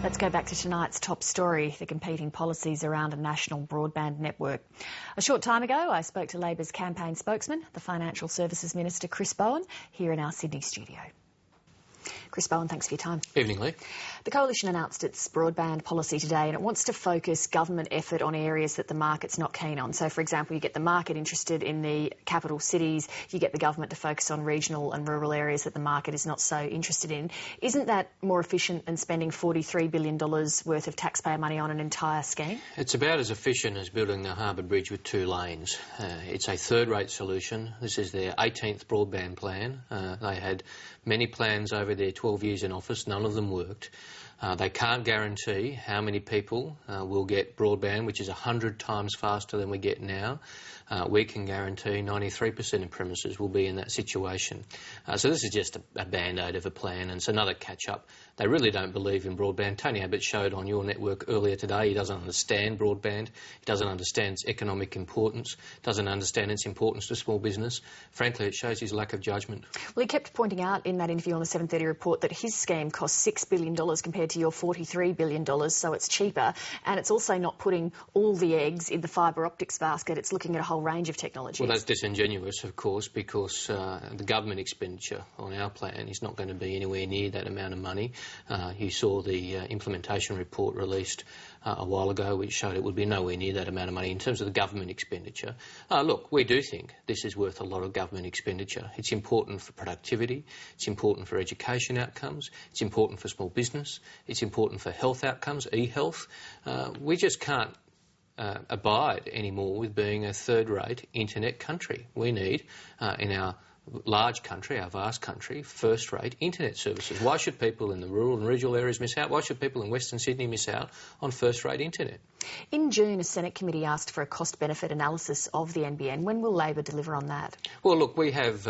Let's go back to tonight's top story, the competing policies around a national broadband network. A short time ago, I spoke to Labor's campaign spokesman, the Financial Services Minister Chris Bowen, here in our Sydney studio. Chris Bowen, thanks for your time. Evening, Lee. The Coalition announced its broadband policy today, and it wants to focus government effort on areas that the market's not keen on. So, for example, you get the market interested in the capital cities, you get the government to focus on regional and rural areas that the market is not so interested in. Isn't that more efficient than spending $43 billion worth of taxpayer money on an entire scheme? It's about as efficient as building the Harbour Bridge with 2 lanes. It's a third-rate solution. This is their 18th broadband plan. They had many plans over their 12 years in office. None of them worked. They can't guarantee how many people will get broadband, which is 100 times faster than we get now. We can guarantee 93% of premises will be in that situation. So this is just a band-aid of a plan, and it's another catch-up. They really don't believe in broadband. Tony Abbott showed on your network earlier today he doesn't understand broadband, he doesn't understand its economic importance, doesn't understand its importance to small business. Frankly, it shows his lack of judgment. Well, he kept pointing out in that interview on the 7:30 report that his scheme costs $6 billion compared to your $43 billion, so it's cheaper, and it's also not putting all the eggs in the fibre optics basket. It's looking at a whole range of technologies. Well, that's disingenuous, of course, because the government expenditure on our plan is not going to be anywhere near that amount of money. You saw the implementation report released a while ago, which showed it would be nowhere near that amount of money in terms of the government expenditure. Look, we do think this is worth a lot of government expenditure. It's important for productivity, it's important for education outcomes, it's important for small business, it's important for health outcomes, e-health. We just can't abide anymore with being a third-rate internet country. We need, in our large country, our vast country, first-rate internet services. Why should people in the rural and regional areas miss out? Why should people in Western Sydney miss out on first-rate internet? In June, a Senate committee asked for a cost-benefit analysis of the NBN. When will Labor deliver on that? Well, look, we have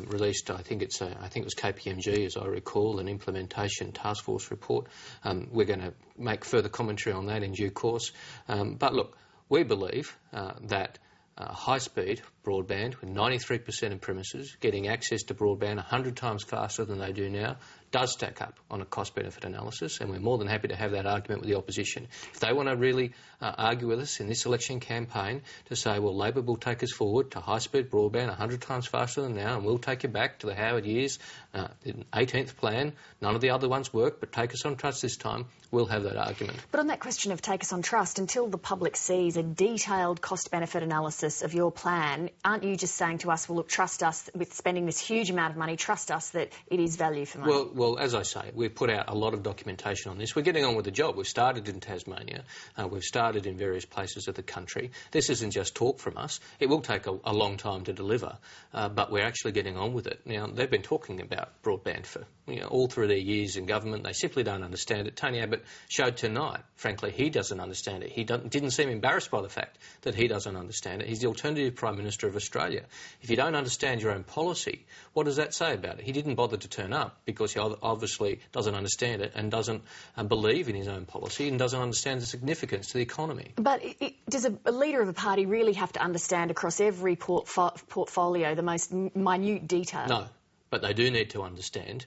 released, I think it was KPMG, as I recall, an implementation task force report. We're going to make further commentary on that in due course. But look, we believe that high-speed broadband with 93% of premises getting access to broadband 100 times faster than they do now does stack up on a cost-benefit analysis, and we're more than happy to have that argument with the opposition. If they want to really argue with us in this election campaign to say, well, Labor will take us forward to high-speed broadband 100 times faster than now, and we'll take you back to the Howard years, the 18th plan, none of the other ones work, but take us on trust this time, we'll have that argument. But on that question of take us on trust, until the public sees a detailed cost-benefit analysis of your plan, aren't you just saying to us, well, look, trust us with spending this huge amount of money, trust us that it is value for money? Well, as I say, we've put out a lot of documentation on this. We're getting on with the job. We've started in Tasmania. We've started in various places of the country. This isn't just talk from us. It will take a long time to deliver, but we're actually getting on with it. Now, they've been talking about broadband for all through their years in government. They simply don't understand it. Tony Abbott showed tonight, frankly, he doesn't understand it. He didn't seem embarrassed by the fact that he doesn't understand it. He's the alternative Prime Minister of Australia. If you don't understand your own policy, what does that say about it? He didn't bother to turn up because he obviously doesn't understand it and doesn't believe in his own policy and doesn't understand the significance to the economy. But does a leader of a party really have to understand across every portfolio the most minute detail? No. But they do need to understand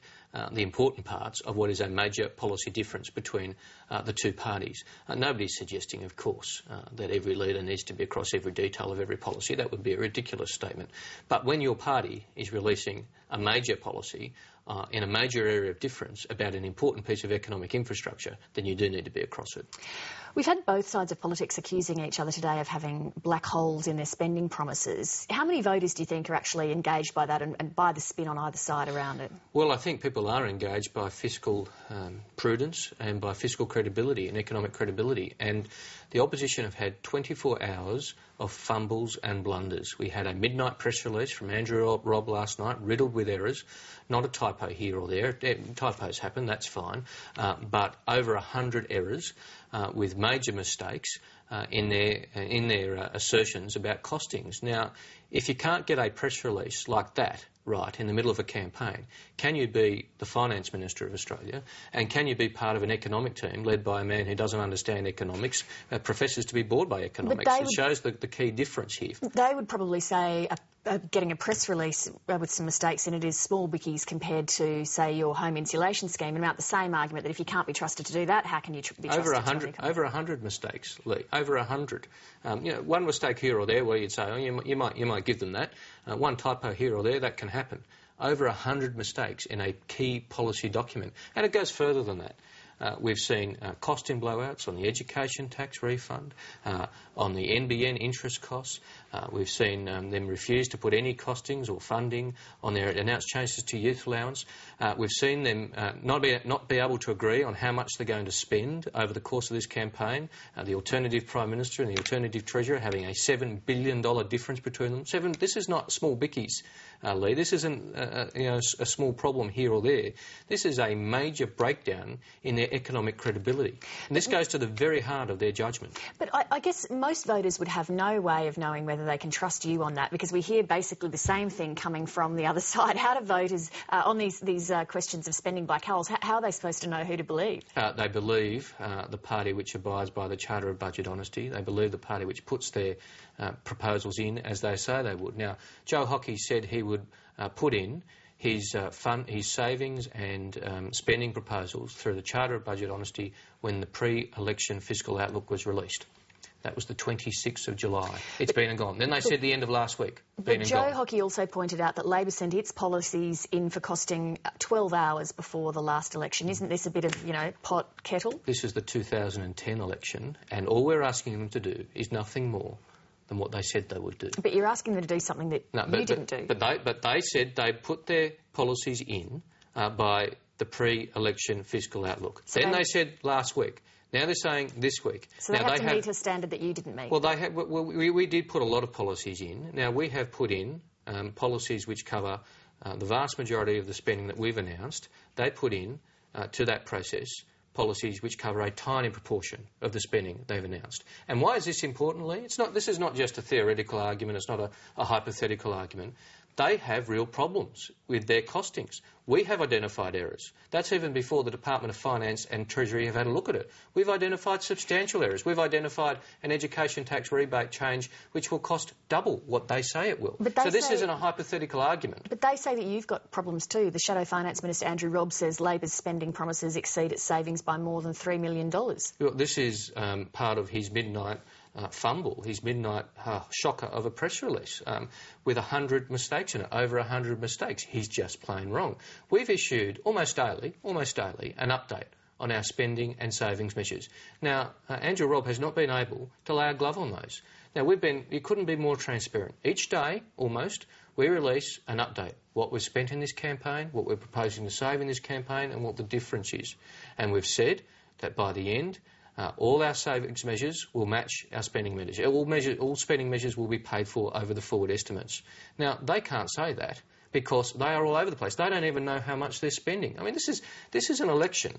the important parts of what is a major policy difference between the two parties. Nobody's suggesting, of course, that every leader needs to be across every detail of every policy. That would be a ridiculous statement. But when your party is releasing a major policy in a major area of difference about an important piece of economic infrastructure, then you do need to be across it. We've had both sides of politics accusing each other today of having black holes in their spending promises. How many voters do you think are actually engaged by that and by the spin on either side around it? Well, I think people are engaged by fiscal prudence and by fiscal credibility and economic credibility. And the opposition have had 24 hours of fumbles and blunders. We had a midnight press release from Andrew Robb last night, riddled with errors. Not a typo here or there. Typos happen, that's fine. But over 100 errors with major mistakes in their assertions about costings. Now, if you can't get a press release like that right in the middle of a campaign, can you be the Finance Minister of Australia, and can you be part of an economic team led by a man who doesn't understand economics, professes to be bored by economics? It shows the key difference here. They would probably say getting a press release with some mistakes in it is small bickies compared to, say, your home insulation scheme, and about the same argument that if you can't be trusted to do that, how can you be trusted over 100 mistakes, Lee. Over 100. One mistake here or there where you'd say, oh, you might give them that. One typo here or there, that can happen. Over 100 mistakes in a key policy document. And it goes further than that. We've seen costing blowouts on the education tax refund, on the NBN interest costs. We've seen them refuse to put any costings or funding on their announced changes to youth allowance. We've seen them not be able to agree on how much they're going to spend over the course of this campaign. The alternative Prime Minister and the alternative Treasurer having a $7 billion difference between them. This is not small bickies, Lee. This isn't a small problem here or there. This is a major breakdown in their economic credibility. And this goes to the very heart of their judgment. But I guess most voters would have no way of knowing whether they can trust you on that, because we hear basically the same thing coming from the other side. How do voters, on these questions of spending black holes, how are they supposed to know who to believe? They believe the party which abides by the Charter of Budget Honesty. They believe the party which puts their proposals in as they say they would. Now, Joe Hockey said he would put in his savings and spending proposals through the Charter of Budget Honesty when the pre-election fiscal outlook was released. That was the 26th of July. It's been and gone. Then they said the end of last week. But Joe Hockey also pointed out that Labor sent its policies in for costing 12 hours before the last election. Isn't this a bit of, pot kettle? This is the 2010 election, and all we're asking them to do is nothing more than what they said they would do. But you're asking them to do something that you didn't do. But they said they'd put their policies in by the pre-election fiscal outlook. So then they said last week. Now they're saying this week. So they have to meet a standard that you didn't meet. Well, we did put a lot of policies in. Now, we have put in policies which cover the vast majority of the spending that we've announced. They put in, to that process, policies which cover a tiny proportion of the spending they've announced. And why is this important, Lee? This is not just a theoretical argument. It's not a hypothetical argument. They have real problems with their costings. We have identified errors. That's even before the Department of Finance and Treasury have had a look at it. We've identified substantial errors. We've identified an education tax rebate change which will cost double what they say it will. So this isn't a hypothetical argument. But they say that you've got problems too. The Shadow Finance Minister Andrew Robb says Labor's spending promises exceed its savings by more than $3 million. Well, this is part of his midnight fumble, his midnight shocker of a press release with 100 mistakes in it, over 100 mistakes. He's just plain wrong. We've issued almost daily, an update on our spending and savings measures. Now, Andrew Robb has not been able to lay a glove on those. Now, you couldn't be more transparent. Each day, almost, we release an update. What we've spent in this campaign, what we're proposing to save in this campaign, and what the difference is. And we've said that by the end, all our savings measures will match our spending measures. All spending measures will be paid for over the forward estimates. Now, they can't say that because they are all over the place. They don't even know how much they're spending. I mean, this is an election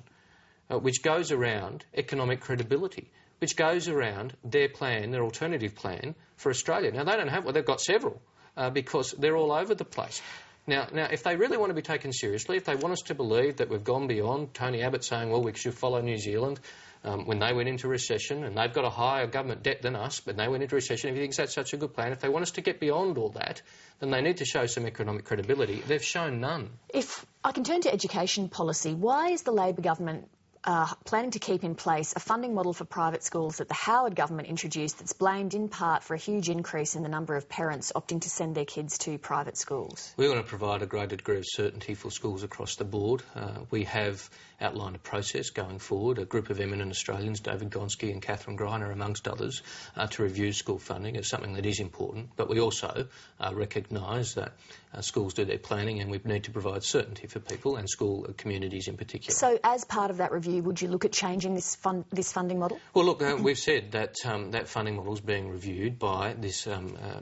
which goes around economic credibility, which goes around their plan, their alternative plan for Australia. Now, they don't have, they've got several because they're all over the place. Now, if they really want to be taken seriously, if they want us to believe that we've gone beyond Tony Abbott saying, well, we should follow New Zealand when they went into recession and they've got a higher government debt than us, but they went into recession, if he thinks that's such a good plan, if they want us to get beyond all that, then they need to show some economic credibility. They've shown none. If I can turn to education policy, why is the Labor government planning to keep in place a funding model for private schools that the Howard government introduced that's blamed in part for a huge increase in the number of parents opting to send their kids to private schools? We want to provide a greater degree of certainty for schools across the board. We have outlined a process going forward, a group of eminent Australians, David Gonski and Catherine Greiner amongst others, to review school funding. It's something that is important, but we also recognise that schools do their planning and we need to provide certainty for people and school communities in particular. So as part of that review, would you look at changing this funding model? Well, look, we've said that that funding model is being reviewed by this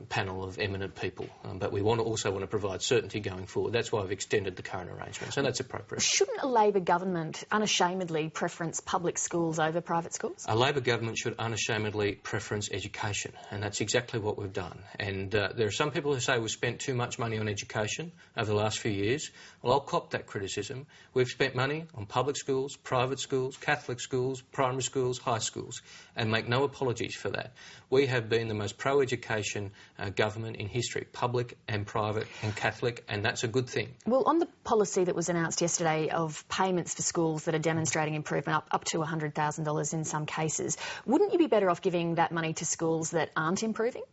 panel of eminent people, but we also want to provide certainty going forward. That's why we've extended the current arrangements, and that's appropriate. Shouldn't a Labor government unashamedly preference public schools over private schools? A Labor government should unashamedly preference education, and that's exactly what we've done. And there are some people who say we've spent too much money on education over the last few years. Well, I'll cop that criticism. We've spent money on public schools, private private schools, Catholic schools, primary schools, high schools, and make no apologies for that. We have been the most pro-education government in history, public and private and Catholic, and that's a good thing. Well, on the policy that was announced yesterday of payments for schools that are demonstrating improvement up to $100,000 in some cases, wouldn't you be better off giving that money to schools that aren't improving?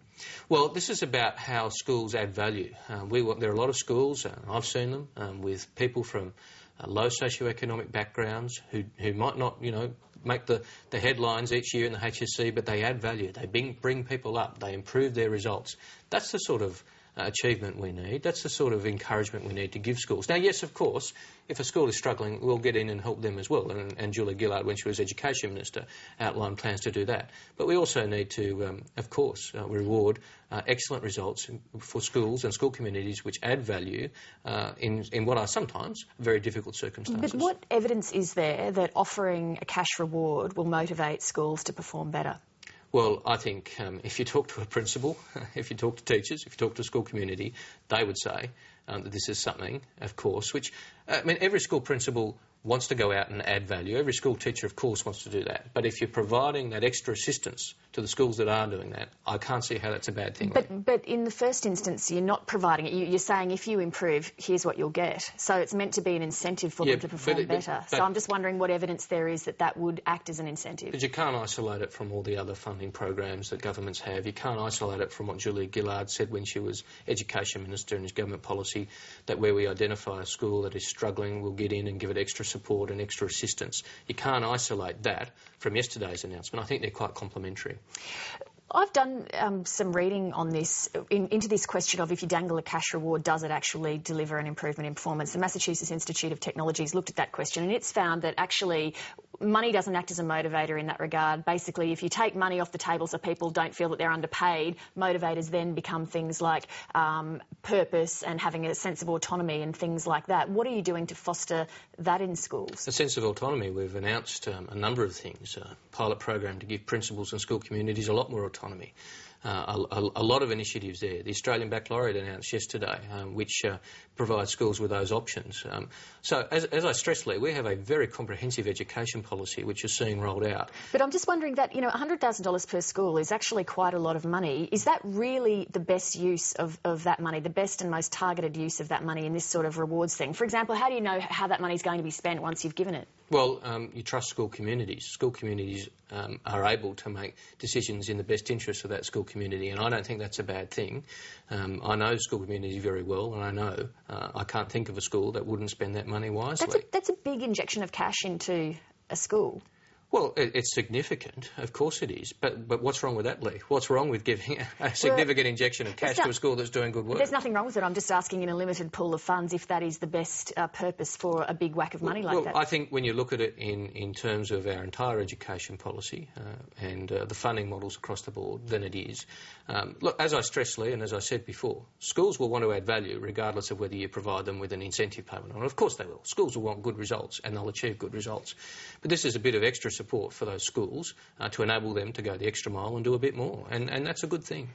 Well, this is about how schools add value. There are a lot of schools, I've seen them, with people from low socioeconomic backgrounds who might not, make the headlines each year in the HSC, but they add value. They bring people up. They improve their results. That's the sort of achievement we need. That's the sort of encouragement we need to give schools. Now, yes, of course, if a school is struggling, we'll get in and help them as well. And Julie Gillard, when she was Education Minister, outlined plans to do that. But we also need to, of course, reward excellent results for schools and school communities which add value in what are sometimes very difficult circumstances. But what evidence is there that offering a cash reward will motivate schools to perform better? Well, I think if you talk to a principal, if you talk to teachers, if you talk to a school community, they would say that this is something, of course, which, every school principal wants to go out and add value. Every school teacher, of course, wants to do that. But if you're providing that extra assistance to the schools that are doing that, I can't see how that's a bad thing. But in the first instance, you're not providing it. You're saying if you improve, here's what you'll get. So it's meant to be an incentive for them to perform better. So I'm just wondering what evidence there is that would act as an incentive. But you can't isolate it from all the other funding programs that governments have. You can't isolate it from what Julia Gillard said when she was Education Minister in his government policy, that where we identify a school that is struggling, we'll get in and give it extra support and extra assistance. You can't isolate that from yesterday's announcement. I think they're quite complementary. I've done some reading on this, into this question of if you dangle a cash reward, does it actually deliver an improvement in performance? The Massachusetts Institute of Technology has looked at that question, and it's found that actually money doesn't act as a motivator in that regard. Basically, if you take money off the table so people don't feel that they're underpaid, motivators then become things like purpose and having a sense of autonomy and things like that. What are you doing to foster that in schools? A sense of autonomy. We've announced a number of things. A pilot program to give principals and school communities a lot more autonomy. A lot of initiatives there. The Australian Baccalaureate announced yesterday, which provides schools with those options. So, as I stressed, Lee, we have a very comprehensive education policy which is seeing rolled out. But I'm just wondering that, $100,000 per school is actually quite a lot of money. Is that really the best use of that money, the best and most targeted use of that money in this sort of rewards thing? For example, how do you know how that money is going to be spent once you've given it? Well, you trust school communities. School communities are able to make decisions in the best interest of that school community, and I don't think that's a bad thing. I know school communities very well, and I know I can't think of a school that wouldn't spend that money wisely. That's a big injection of cash into a school. Well, it's significant, of course it is, but what's wrong with that, Lee? What's wrong with giving a significant injection of cash to a school that's doing good work? There's nothing wrong with it. I'm just asking in a limited pool of funds if that is the best purpose for a big whack of money like that. I think when you look at it in terms of our entire education policy and the funding models across the board, then it is. Look, as I stressed, Lee, and as I said before, schools will want to add value regardless of whether you provide them with an incentive payment or not. Of course they will. Schools will want good results and they'll achieve good results. But this is a bit of extra support for those schools to enable them to go the extra mile and do a bit more, and that's a good thing.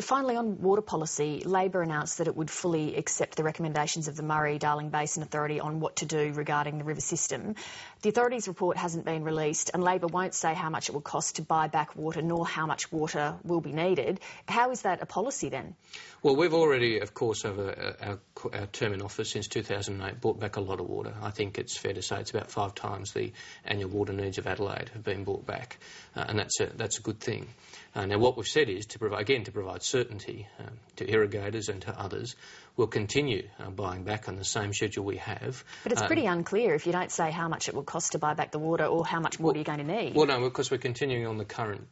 Finally, on water policy, Labor announced that it would fully accept the recommendations of the Murray-Darling Basin Authority on what to do regarding the river system. The authority's report hasn't been released, and Labor won't say how much it will cost to buy back water nor how much water will be needed. How is that a policy then? Well, we've already, of course, over our term in office since 2008, bought back a lot of water. I think it's fair to say it's about 5 times the annual water needs of Adelaide have been bought back, and that's a good thing. Now, what we've said is, to provide certainty to irrigators and to others, we'll continue buying back on the same schedule we have. But it's pretty unclear if you don't say how much it will cost to buy back the water or how much water you're going to need. Well, no, because we're continuing on the current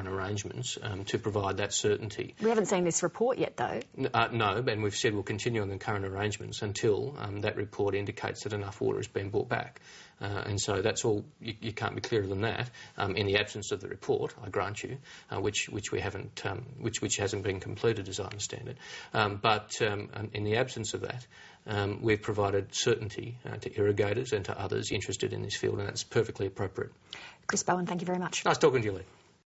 arrangements to provide that certainty. We haven't seen this report yet, though. No, and we've said we'll continue on the current arrangements until that report indicates that enough water has been bought back. And so that's all. You can't be clearer than that. In the absence of the report, I grant you, which we haven't, which hasn't been completed, as I understand it. But in the absence of that, we've provided certainty to irrigators and to others interested in this field, and that's perfectly appropriate. Chris Bowen, thank you very much. Nice talking to you, Lee.